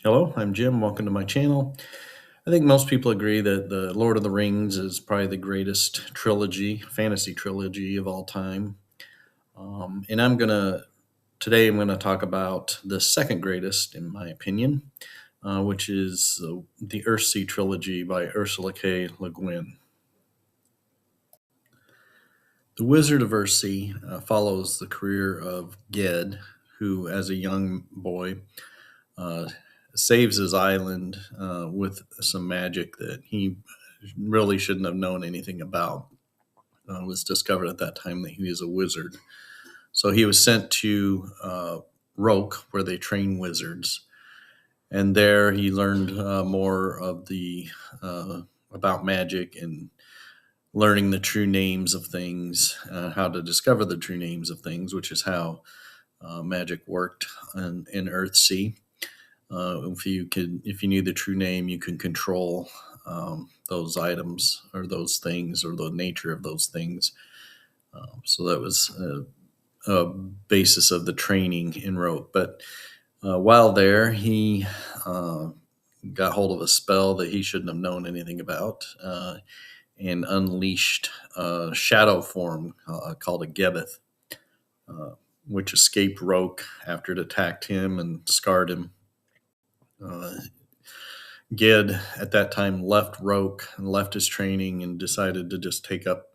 Hello, I'm Jim. Welcome to my channel. I think most people agree that the Lord of the Rings is probably the greatest trilogy, fantasy trilogy of all time. And today I'm gonna talk about the second greatest, in my opinion, which is the Earthsea trilogy by Ursula K. LeGuin. The Wizard of Earthsea follows the career of Ged, who, as a young boy, uh, saves his island with some magic that he really shouldn't have known anything about. It was discovered at that time that he was a wizard. So he was sent to Roke, where they train wizards, and there he learned more of the about magic and learning the true names of things, how to discover the true names of things, which is how magic worked in Earthsea. If you knew the true name, you can control those items or those things or the nature of those things. So that was a basis of the training in Rope. But while there, he got hold of a spell that he shouldn't have known anything about and unleashed a shadow form called a gebbeth, uh, which escaped Roke after it attacked him and scarred him. Uh, Gid at that time left Roke and left his training and decided to just take up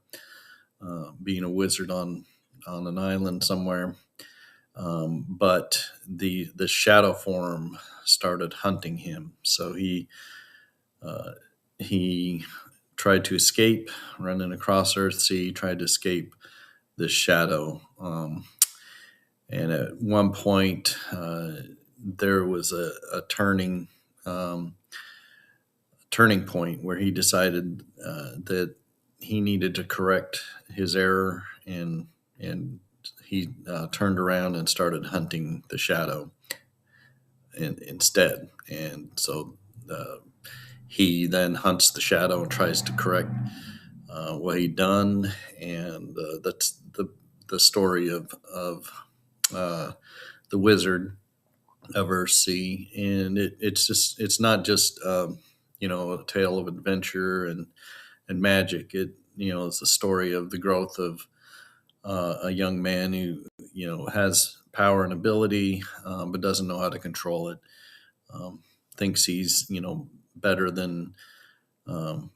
being a wizard on an island somewhere. But the shadow form started hunting him, so uh, he tried to escape, running across Earthsea, tried to escape this shadow. And at one point, there was a um, turning point where he decided that he needed to correct his error, and he turned around and started hunting the shadow instead. And so he then hunts the shadow and tries to correct what he'd done, and that's the story of uh, the Wizard of Earthsea. And it's not just a tale of adventure and magic. It's a story of the growth of a young man who has power and ability, but doesn't know how to control it. Um, thinks he's better than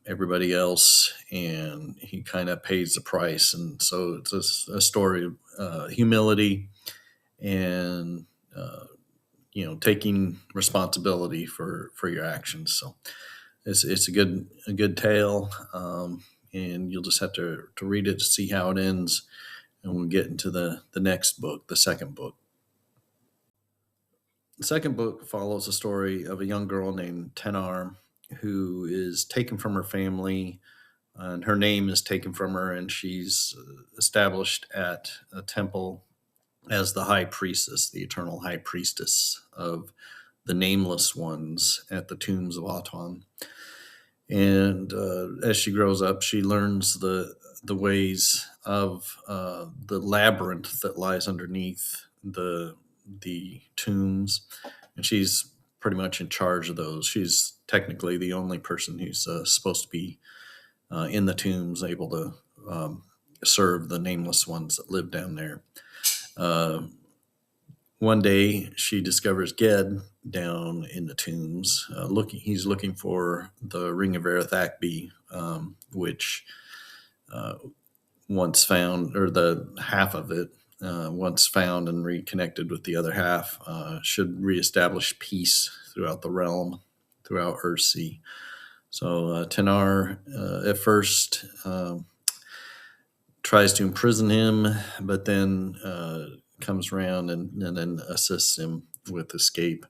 everybody else, and he kind of pays the price. And so it's a story of humility and taking responsibility for your actions. So it's a good tale, and you'll just have to read it to see how it ends, and we'll get into the next book, the second book. The second book follows the story of a young girl named Tenar who is taken from her family, and her name is taken from her, and she's established at a temple as the High Priestess, the Eternal High Priestess of the nameless ones at the Tombs of Atuan. And as she grows up, she learns the ways of the labyrinth that lies underneath the tombs, and she's pretty much in charge of those. She's technically the only person who's supposed to be in the tombs, able to serve the nameless ones that live down there. Uh, One day, she discovers Ged down in the tombs. He's looking for the Ring of Erithacbi, which uh, once found, or the half of it, once found and reconnected with the other half, should reestablish peace throughout the realm, throughout Earthsea. So Tenar at first tries to imprison him, but then comes around and then assists him with escape.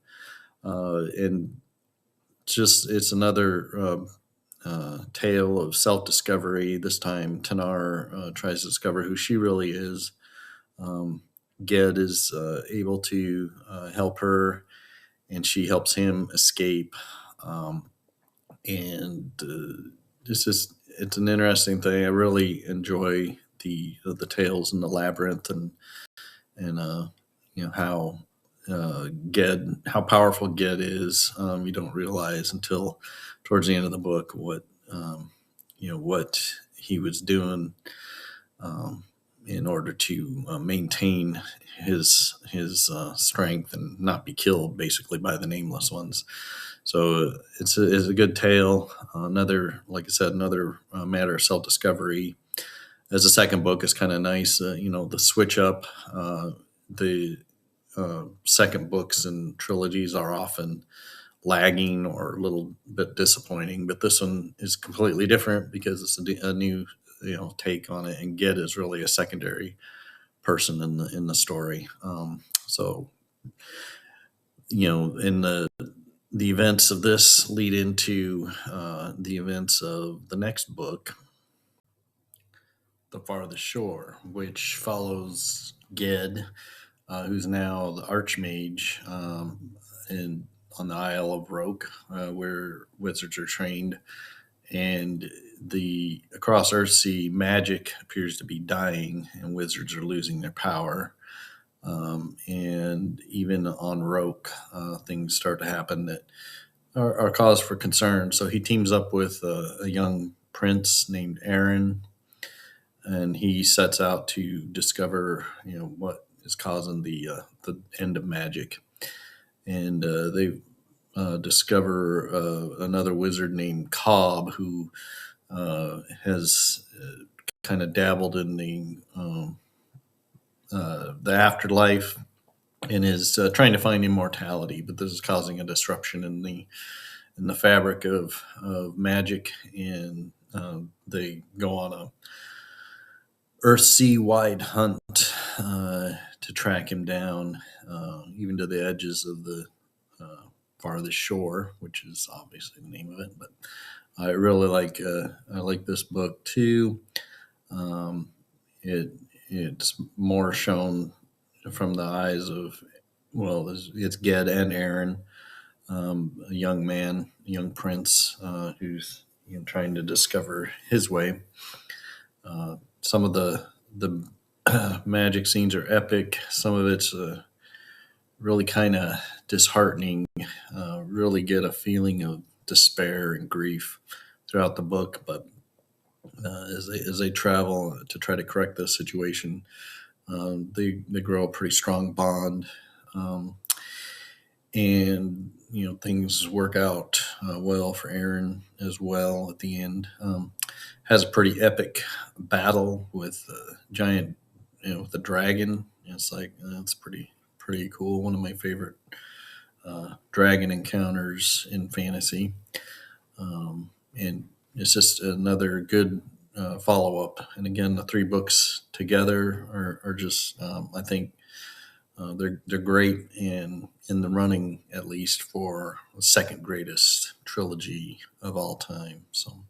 And just it's another tale of self-discovery. This time, Tenar tries to discover who she really is. Um, Ged is able to help her, and she helps him escape. Um, and it's an interesting thing. I really enjoy the tales in the labyrinth, and how Ged, how powerful Ged is. You don't realize until towards the end of the book what he was doing in order to maintain his strength and not be killed, basically, by the nameless ones. So it's a good tale. Another, like I said, another matter of self discovery. As the second book is kind of nice, the switch up. The second books and trilogies are often lagging or a little bit disappointing, but this one is completely different because it's a new take on it, and Ged is really a secondary person in the story. So in the events of this lead into the events of the next book, The Farthest Shore, which follows Ged, who's now the Archmage on the Isle of Roke, where wizards are trained. And across Earthsea, magic appears to be dying, and wizards are losing their power. And even on Roke, things start to happen that are cause for concern. So he teams up with a young prince named Aaron, and he sets out to discover, what is causing the end of magic. And they discover another wizard named Cobb, who has kind of dabbled in the afterlife and is trying to find immortality. But this is causing a disruption in the fabric of magic, and they go on a Earthsea-wide hunt to track him down, even to the edges of the farthest shore, which is obviously the name of it. But I really I like this book too. It's more shown from the eyes of, well, it's Ged and Aaron, a young man, a young prince who's trying to discover his way. Some of the magic scenes are epic. Some of it's really kind of disheartening. Really get a feeling of despair and grief throughout the book. But as they travel to try to correct this situation, they grow a pretty strong bond, and things work out well for Aaron as well at the end. Has a pretty epic battle with a giant, with a dragon. It's like it's pretty cool. One of my favorite dragon encounters in fantasy, and it's just another good follow up. And again, the three books together are just, I think, they're great and in the running, at least, for the second greatest trilogy of all time. So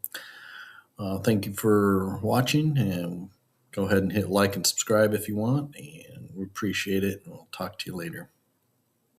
thank you for watching, and go ahead and hit like and subscribe if you want, and we appreciate it. And we'll talk to you later.